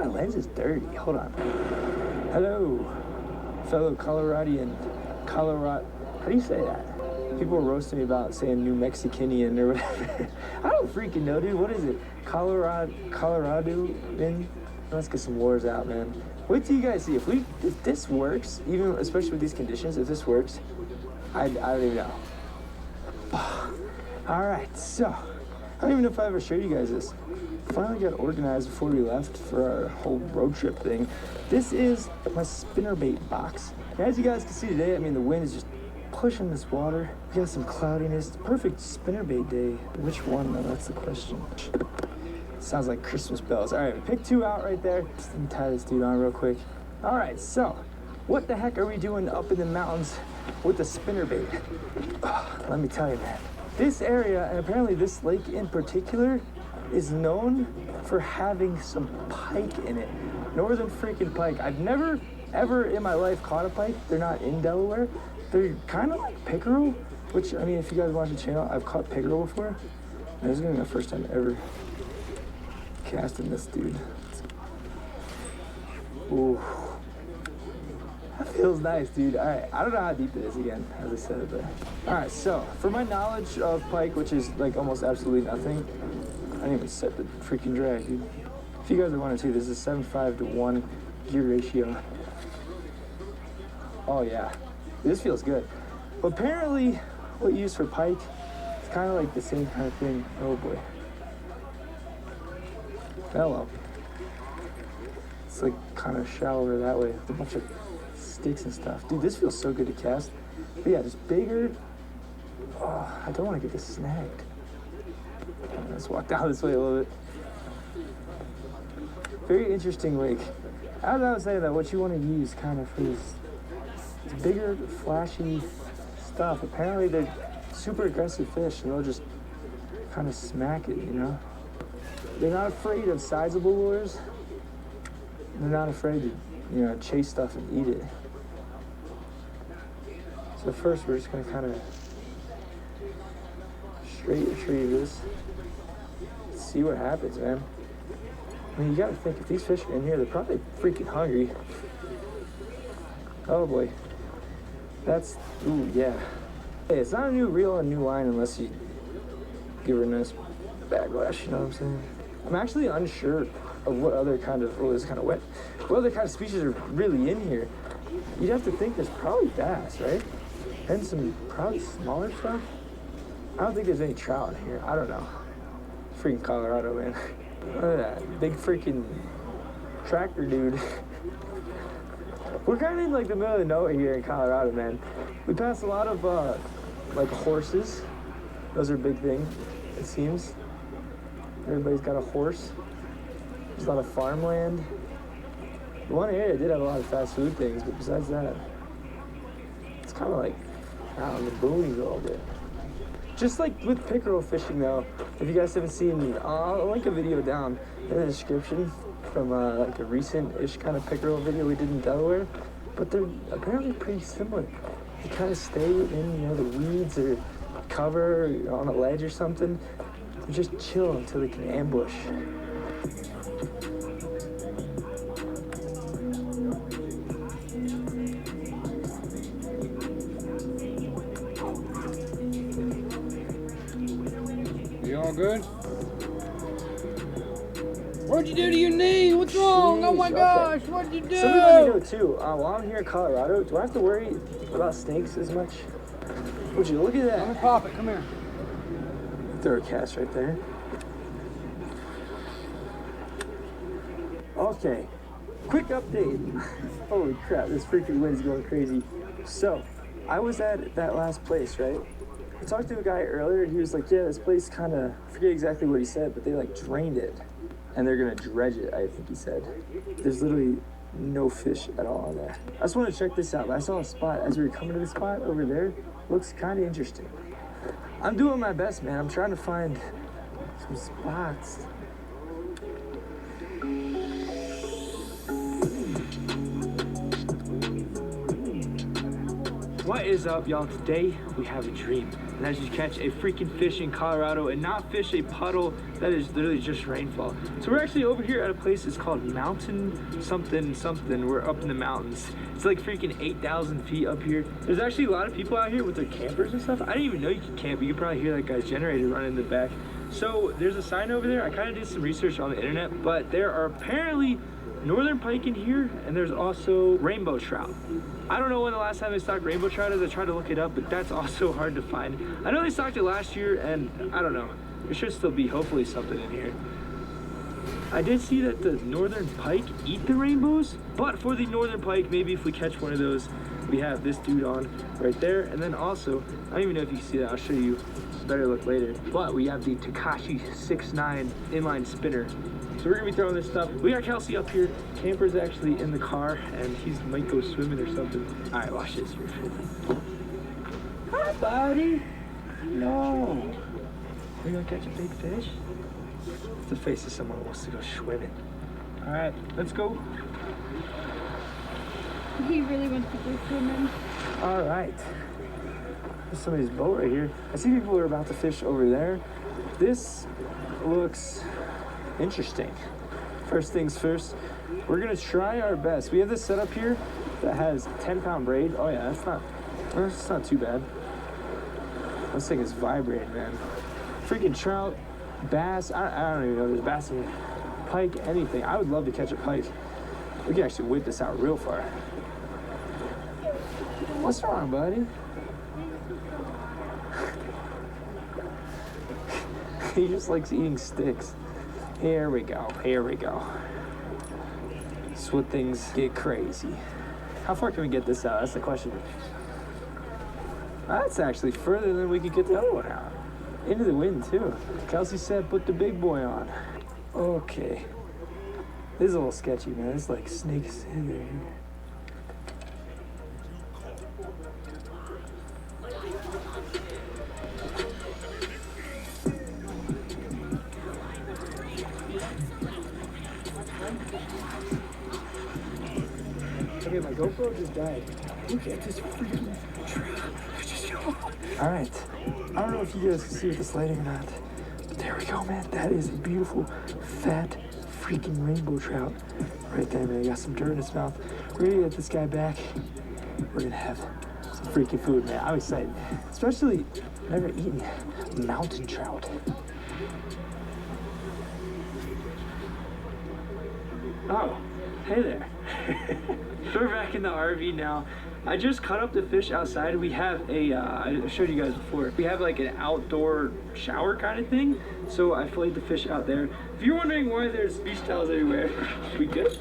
my lens is dirty. Hold on. Hello, fellow Coloradian. Colorado. How do you say that? People were roasting me about saying New Mexicanian or whatever. I don't freaking know, dude. What is it? Colorado? Let's get some wars out, man. Wait till you guys see. If this works, even especially with these conditions, if this works, I don't even know. All right, so I don't even know if I ever showed you guys this. Finally got organized before we left for our whole road trip thing. This is my spinnerbait box. And as you guys can see today, I mean, the wind is just pushing this water. We got some cloudiness. Perfect spinnerbait day. Which one, though? That's the question. Sounds like Christmas bells. All right, pick 2 out right there. Just let me tie this dude on real quick. All right, so what the heck are we doing up in the mountains with the spinnerbait? Let me tell you, man. This area, and apparently this lake in particular, is known for having some pike in it. Northern freaking pike. I've never, ever in my life caught a pike. They're not in Delaware. They're kind of like pickerel, which, I mean, if you guys watch the channel, I've caught pickerel before. And this is going to be my first time ever casting this dude. Ooh. That feels nice, dude. All right, I don't know how deep it is again, as I said, but. All right, so for my knowledge of pike, which is like almost absolutely nothing, I didn't even set the freaking drag, dude. If you guys are wanting to see, this is 7.5 to 1 gear ratio. Oh yeah, this feels good. But apparently, what you use for pike is kind of like the same kind of thing. Oh boy. Hello. It's like kind of shallower that way. With a bunch of sticks and stuff. Dude, this feels so good to cast. But yeah, just bigger. Oh, I don't want to get this snagged. Let's walk down this way a little bit. Very interesting lake. As I was saying that, what you want to use kind of for this bigger, flashy stuff. Apparently they're super aggressive fish and they'll just kind of smack it, you know? They're not afraid of sizable lures. They're not afraid to, you know, chase stuff and eat it. So first we're just gonna kind of straight retrieve this. See what happens, man. I mean, you gotta think, if these fish are in here, they're probably freaking hungry. Oh boy. That's, ooh, yeah. Hey, it's not a new reel and new line unless you give her a nice backlash, you know what I'm saying? I'm actually unsure of what other kind of, oh, this is kind of wet. What other kind of species are really in here? You'd have to think there's probably bass, right? And some probably smaller stuff. I don't think there's any trout in here. I don't know. Freaking Colorado, man. Look at that big freaking tractor dude. We're kind of in like the middle of nowhere here in Colorado, man. We pass a lot of like horses. Those are a big thing, it seems. Everybody's got a horse. There's a lot of farmland. The one area did have a lot of fast food things, but besides that, it's kind of like out in the boonies a little bit. Just like with pickerel fishing, though, if you guys haven't seen, I'll link a video down in the description from like a recent-ish kind of pickerel video we did in Delaware. But they're apparently pretty similar. They kind of stay in, you know, the weeds or cover or on a ledge or something. They just chill until they can ambush. You all good? What'd you do to your knee? What's wrong? Oh my gosh, what'd you do? Something let me know too. While I'm here in Colorado, do I have to worry about snakes as much? Would you look at that? Let me pop it, come here. Throw a cast right there. Okay, quick update. Holy crap, this freaking wind's going crazy. So, I was at that last place, right? I talked to a guy earlier, he was like, yeah, this place kind of, I forget exactly what he said, but they like drained it. And they're gonna dredge it, I think he said. There's literally no fish at all on there. I just want to check this out. I saw a spot as we were coming to the spot over there. Looks kind of interesting. I'm doing my best, man. I'm trying to find some spots. What is up, y'all? Today we have a dream, and that is to catch a freaking fish in Colorado and not fish a puddle that is literally just rainfall. So we're actually over here at a place that's called Mountain something something. We're up in the mountains. It's like freaking 8,000 feet up here. There's actually a lot of people out here with their campers and stuff. I didn't even know you could camp, but you can probably hear that guy's generator running in the back. So there's a sign over there. I kind of did some research on the internet, but there are apparently northern pike in here, and there's also rainbow trout. I don't know when the last time they stocked rainbow trout is. I tried to look it up, but that's also hard to find. I know they stocked it last year, and I don't know. There should still be hopefully something in here. I did see that the northern pike eat the rainbows, but for the northern pike, maybe if we catch one of those, we have this dude on right there. And then also, I don't even know if you can see that. I'll show you. Better look later. But we have the Takashi 6'9" inline spinner. So we're gonna be throwing this stuff. We got Kelsey up here. Camper's actually in the car, and he might go swimming or something. All right, watch this. Hi, buddy. No. We gonna catch a big fish? It's the face of someone who wants to go swimming. All right, let's go. He really wants to go swimming. All right. There's somebody's boat right here. I see people are about to fish over there. This looks interesting. First things first, we're gonna try our best. We have this setup here that has 10-pound braid. Oh yeah, that's not too bad. This thing is vibrating, man. Freaking trout, bass, I don't even know, there's bass in here. Pike, anything. I would love to catch a pike. We can actually whip this out real far. What's wrong, buddy? He just likes eating sticks. Here we go, here we go. This is when things get crazy. How far can we get this out? That's the question. That's actually further than we could get the other one out. Into the wind, too. Kelsey said put the big boy on. Okay. This is a little sketchy, man. It's like snakes in there. Okay, my GoPro just died. Look at this freaking trout. All right. I don't know if you guys can see with this lighting or not, but there we go, man. That is a beautiful, fat, freaking rainbow trout right there, man. He got some dirt in his mouth. We're gonna get this guy back. We're gonna have some freaking food, man. I'm excited. Especially, never eaten mountain trout. Oh, hey there. So we're back in the RV now. I just cut up the fish outside. We have I showed you guys before. We have like an outdoor shower kind of thing. So I filleted the fish out there. If you're wondering why there's beach towels everywhere, we good?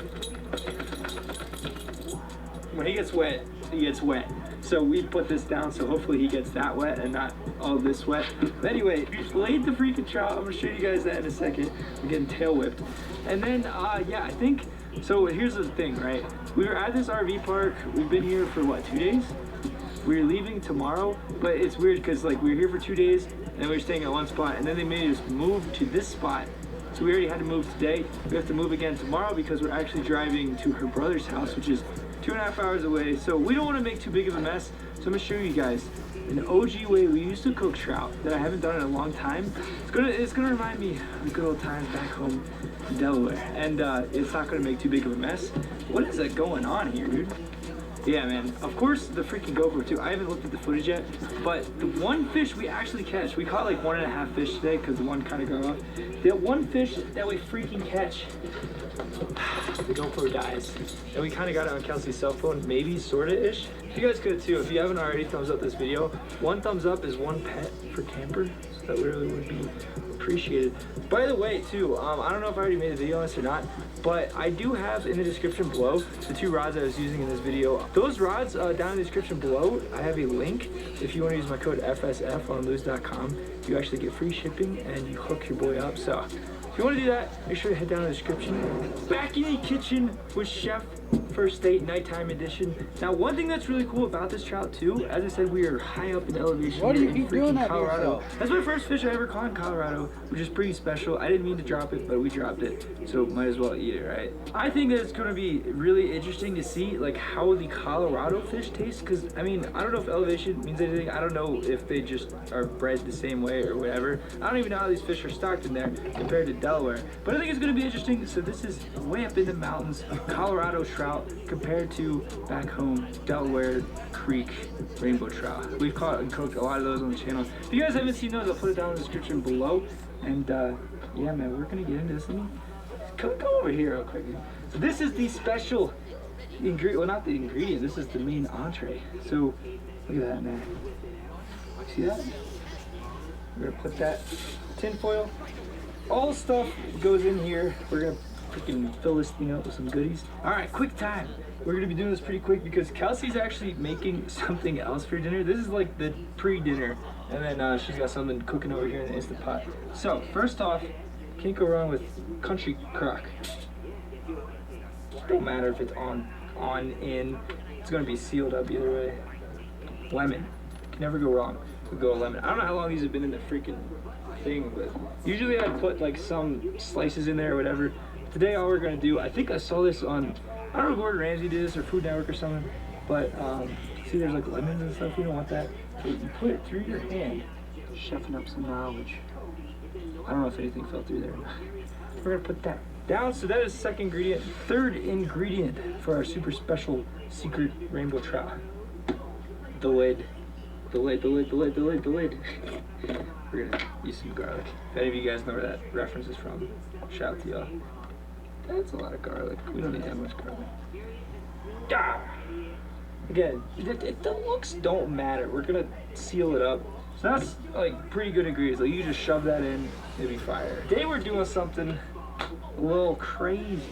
When he gets wet, he gets wet. So we put this down so hopefully he gets that wet and not all this wet. But anyway, we filleted the freaking trout. I'm gonna show you guys that in a second. I'm getting tail whipped. And then, yeah, I think, so here's the thing, right? We were at this RV park. We've been here for what, 2 days? We're leaving tomorrow, but it's weird because like we were here for 2 days and we were staying at one spot and then they made us move to this spot. So we already had to move today. We have to move again tomorrow because we're actually driving to her brother's house, which is 2.5 hours away. So we don't want to make too big of a mess. So I'm gonna show you guys an OG way we used to cook trout that I haven't done in a long time. It's gonna remind me of the good old times back home in Delaware. And it's not gonna make too big of a mess. What is that going on here, dude? Yeah, man. Of course, the freaking GoPro too. I haven't looked at the footage yet, but the one fish we actually catch, we caught like 1.5 fish today because the one kind of got off. The one fish that we freaking catch, the GoPro dies. And we kind of got it on Kelsey's cell phone, maybe, sorta-ish. You guys could too. If you haven't already, thumbs up this video. 1 thumbs up is 1 pet for camper, so that really would be appreciated. By the way, too, I don't know if I already made a video on this or not, but I do have in the description below the 2 rods I was using in this video. Those rods down in the description below, I have a link. If you want to use my code FSF on lose.com, you actually get free shipping and you hook your boy up. So If you want to do that, make sure to head down in the description. Back in the kitchen with Chef First Date Nighttime Edition. Now, one thing that's really cool about this trout too, as I said, we are high up in elevation. Why do you in keep doing freaking that to Colorado. yourself? That's my first fish I ever caught in Colorado, which is pretty special. I didn't mean to drop it, but we dropped it, so might as well eat it, right? I think that it's going to be really interesting to see like how the Colorado fish taste, because I mean, I don't know if elevation means anything. I don't know if they just are bred the same way or whatever. I don't even know how these fish are stocked in there compared to Delaware, but I think it's going to be interesting. So this is way up in the mountains, Colorado trout compared to back home Delaware Creek rainbow trout. We've caught and cooked a lot of those on the channel. If you guys haven't seen those, I'll put it down in the description below. And yeah, man, we're gonna get into this. Come over here real quick. So this is the special ingredient. Well, not the ingredient. This is the main entree. So look at that, man. See that? We're gonna put that tin foil. All stuff goes in here. We're gonna freaking fill this thing up with some goodies. All right, quick time. We're gonna be doing this pretty quick because Kelsey's actually making something else for dinner. This is like the pre-dinner, and then she's got something cooking over here in the Instant Pot. So first off, can't go wrong with country crock. Don't matter if it's on, in. It's gonna be sealed up either way. Lemon, can never go wrong with go lemon. I don't know how long these have been in the freaking thing, but usually I'd put like some slices in there or whatever. Today all we're gonna do, I think I saw this on, I don't know if Gordon Ramsay did this or Food Network or something, but see there's like lemons and stuff, we don't want that. So you put it through your hand, chefing up some knowledge. I don't know if anything fell through there. We're gonna put that down, so that is second ingredient. Third ingredient for our super special secret rainbow trout. The lid. The lid. We're gonna use some garlic. If any of you guys know where that reference is from, shout out to y'all. That's a lot of garlic. We don't need that much garlic. Ah! Again, the looks don't matter. We're gonna seal it up. So that's like pretty good ingredients. Like you just shove that in, it'll be fire. Today we're doing something a little crazy.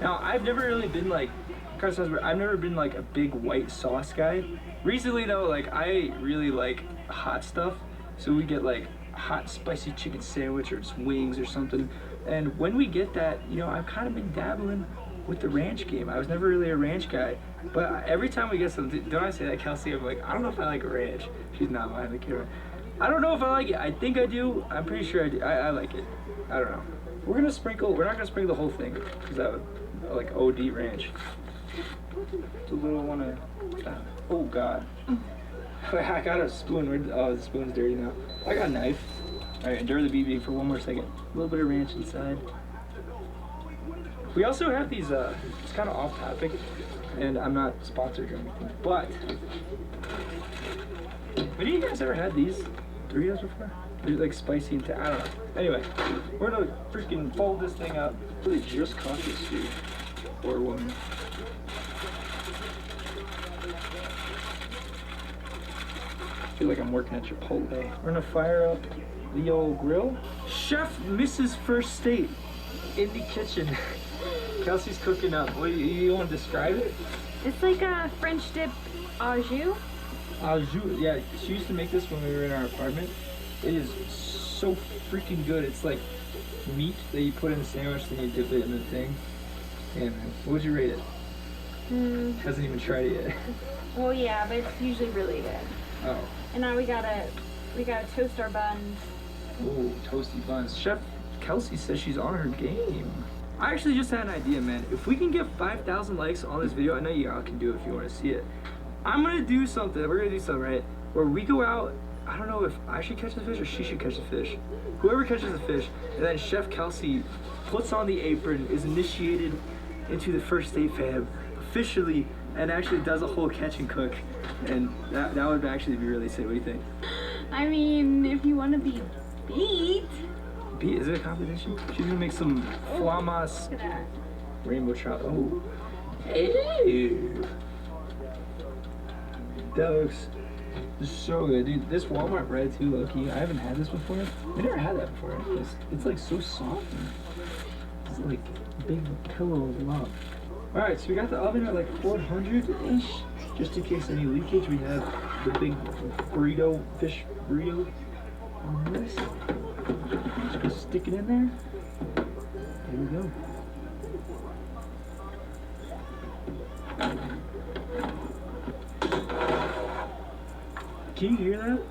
Now I've never really been like, kind of sounds weird, I've never been like a big white sauce guy. Recently though, like I really like hot stuff. So we get like a hot spicy chicken sandwich or some wings or something. And when we get that, you know, I've kind of been dabbling with the ranch game. I was never really a ranch guy, but every time we get something, don't I say that, Kelsey? I'm like, I don't know if I like ranch. She's not behind the camera. I don't know if I like it. I think I do. I'm pretty sure I do. I like it. I don't know. We're gonna sprinkle, we're not gonna sprinkle the whole thing, because that would, like, OD ranch. It's a little one of, oh God. I got a spoon. Oh, the spoon's dirty now. I got a knife. All right, endure the BB for one more second. A little bit of ranch inside. We also have these, it's kind of off topic, and I'm not sponsored or anything, but have you guys ever had these Doritos before? They're like spicy and I don't know. Anyway, we're gonna freaking fold this thing up. Really just caught this dude or woman. I feel like I'm working at Chipotle. We're gonna fire up the old grill. Chef Mrs. First Date in the kitchen. Kelsey's cooking up. What do you want to describe it? It's like a French dip au jus. Au jus, yeah. She used to make this when we were in our apartment. It is so freaking good. It's like meat that you put in a sandwich, then you dip it in the thing. Yeah, man. What would you rate it? Hasn't even tried it yet. Well, yeah, but it's usually really good. Oh. And now we gotta toast our buns. Ooh, toasty buns. Chef Kelsey says she's on her game. I actually just had an idea, man. If we can get 5,000 likes on this video, I know y'all can do it if you want to see it. I'm gonna do something. We're gonna do something, right? Where we go out. I don't know if I should catch the fish or she should catch the fish. Whoever catches the fish, and then Chef Kelsey puts on the apron, is initiated into the First Date fam officially, and actually does a whole catch and cook. And that would actually be really sick. What do you think? I mean, if you want to be beat. Is it a competition? She's gonna make some flamas rainbow trout. Oh, hey, that looks so good, dude. This Walmart bread too, low-key. I haven't had this before. I never had that before. It's like so soft. It's like a big pillow of love. All right, so we got the oven at like 400-ish, just in case any leakage. We have the big burrito, fish burrito on this. Just gonna stick it in there. we go. Can you hear that?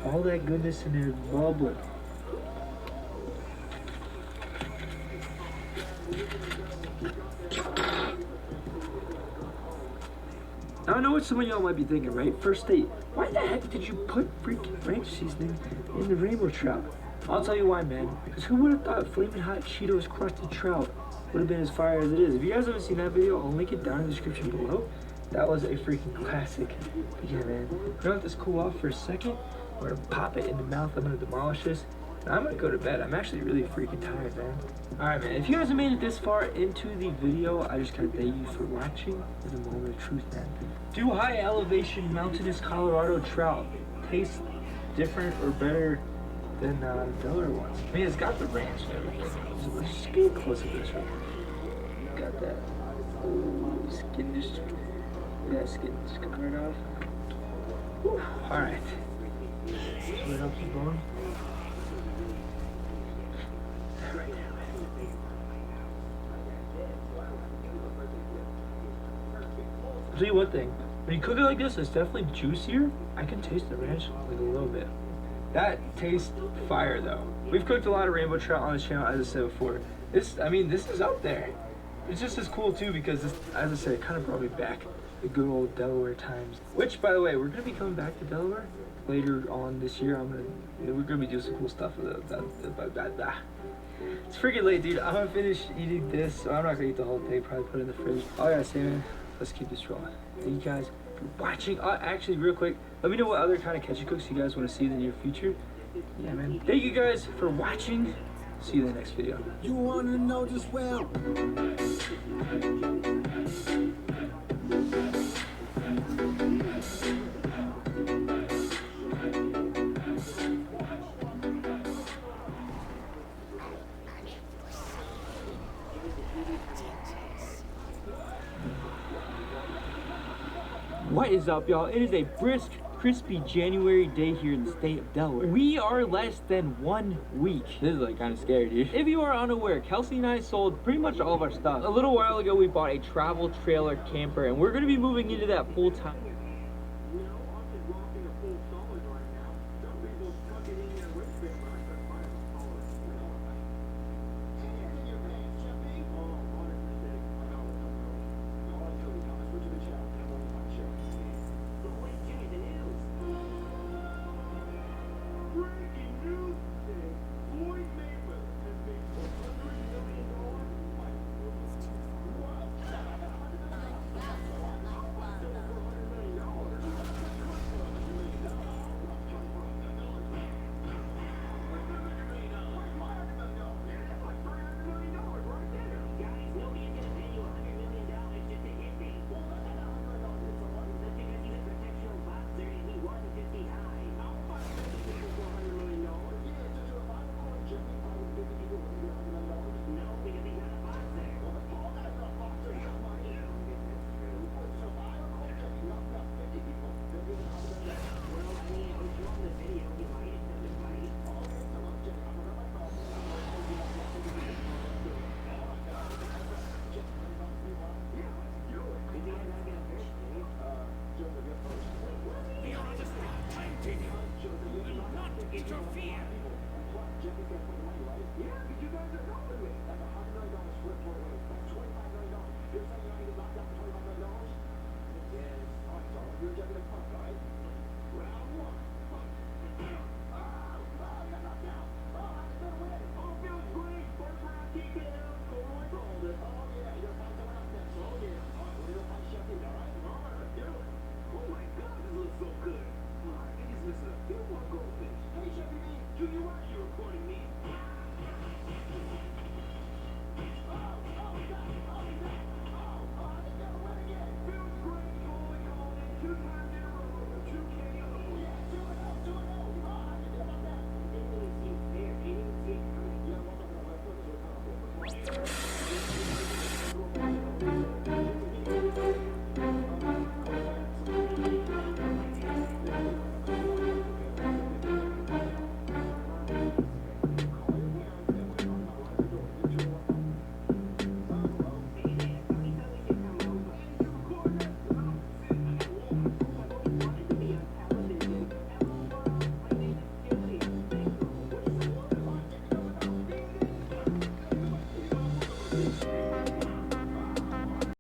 All that goodness in there bubble. Now I know what some of y'all might be thinking, right? First date, why the heck did you put freaking ranch seasoning in the rainbow trout? I'll tell you why, man. Because who would have thought flaming hot Cheetos crusted trout would have been as fire as it is? If you guys haven't seen that video, I'll link it down in the description below. That was a freaking classic. But yeah, man. We're gonna let this cool off for a second. We're gonna pop it in the mouth. I'm gonna demolish this. And I'm gonna go to bed. I'm actually really freaking tired, man. Alright, man. If you guys have made it this far into the video, I just gotta thank you for watching. This is a moment of truth, man. Do high elevation mountainous Colorado trout taste different or better than the Delaware ones? I mean, it's got the ranch and everything. So let's just get close to this one. Got that. Oh, skin just. Yeah, skin just coming right off. Alright. So it helps you going. Right there, man. I'll tell you one thing. When you cook it like this, it's definitely juicier. I can taste the ranch like a little bit. That tastes fire though. We've cooked a lot of rainbow trout on this channel, as I said before. This is up there. It's just as cool too because this, as I said, it kind of brought me back the good old Delaware times. Which, by the way, we're gonna be coming back to Delaware later on this year. We're gonna be doing some cool stuff with it. It's freaking late, dude. I'm gonna finish eating this. So I'm not gonna eat the whole thing. Probably put it in the fridge. All I gotta say, man, let's keep this rolling. Thank you guys for watching. Actually, real quick, let me know what other kind of ketchup cooks you guys want to see in the near future. Yeah, man. Thank you guys for watching. See you in the next video. You wanna know just well. What is up, y'all? It is a brisk, crispy January day here in the state of Delaware. We are less than 1 week. This is like kind of scary, dude. If you are unaware, Kelsey and I sold pretty much all of our stuff. A little while ago, we bought a travel trailer camper, and we're gonna be moving into that full time.